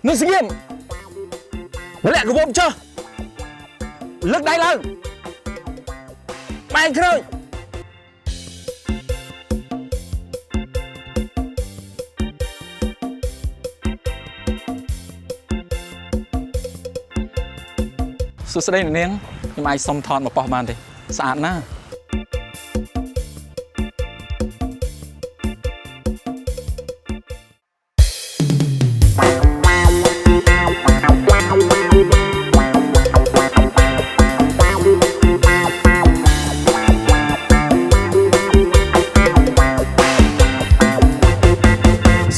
นึกสิเงี้ยนั่นแหละกับผมเจ้าเลิกได้แล้วไปเคยสุดสดงเนียงยังไงสมทอนมาปอกมันดิสะอาดนะ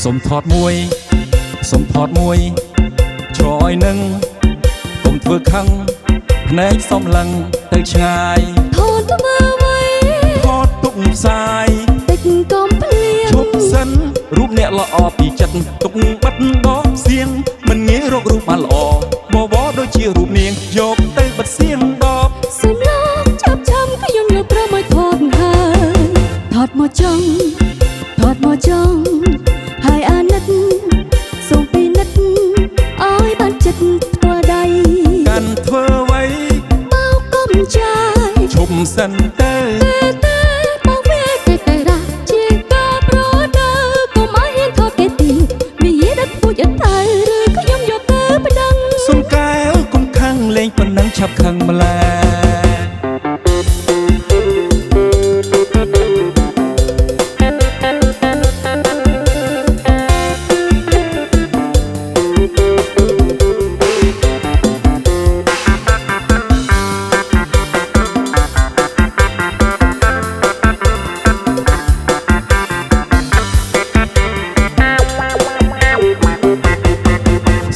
สมทอดมวยสมทอดมวยชอยหนึ่งกลมធ្វើខឹងភ្នែកសំឡឹងទៅឆ្ងាយថតទៅមើលໄວថតទុកផ្សាយតិចកុំភ្លៀងឈប់សិនរូបអ្នកល្អពីចិត្តទុកបាត់បោះសៀងមិនងាយរករូបបានល្អបវរដូចជារូបនាងយកទៅបាត់សៀងដបសំឡងចាប់ឆាំខ្ញុំយកប្រមឲ្យថតហើយថតមកចង់ថតមកចង់ហើយអាណិតសូមពីនិតឲ្យបានចិត្តធ្វើដៃកាន់ធ្វើໄວបោកកុំចាយឈប់សិនទៅមកវាគេតែរះជាការប្រដៅកុំឲ្យហ៊ានថតគេទីមានដឹកពួចអត់ទៅឬខ្ញុំយកទៅប្តឹងសុំកែវកុំខឹងលេងប៉ុណ្ណឹងឆាប់ខឹងម្ល៉េះ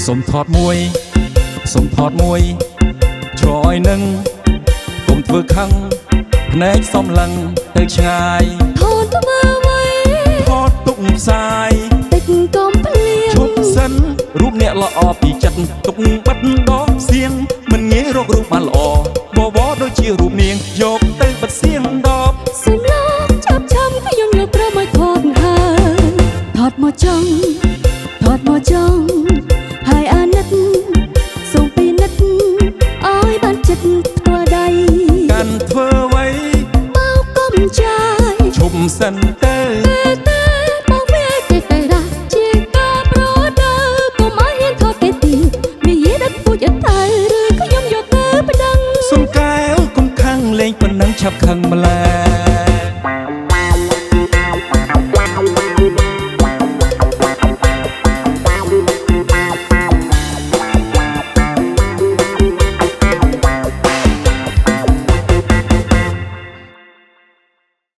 สมทอดมวยสมทอดมวยชอยหนึ่งกลมធ្វើខឹងភ្នែកសំឡឹងទៅឆ្ងាយថតទៅមើលໄວថតទុកផ្សាយតិចកុំភ្លៀងឈប់សិនរូបអ្នកល្អពីចិត្តទុកបាត់បោះសៀងមិនងាយរករូបបានល្អបវរដូចជារូបនាងយកទៅបាត់សៀងដបសំឡងចាប់ឆាំខ្ញុំយកប្រមឲ្យថតហើយថតមកចង់ថតមកចង់ហើយអាណិតសូមពីនិតឲ្យបានចិត្តធ្វើដៃកាន់ធ្វើໄວបោកកុំចាយឈប់សិនទៅមកវាគេតែរះជាការប្រដៅកុំឲ្យហ៊ានថតគេទីមានដឹកពួចអត់ទៅឬខ្ញុំយកទៅប្តឹងសុំកែវកុំខឹងលេងប៉ុណ្ណឹងឆាប់ខឹងម្ល៉េះ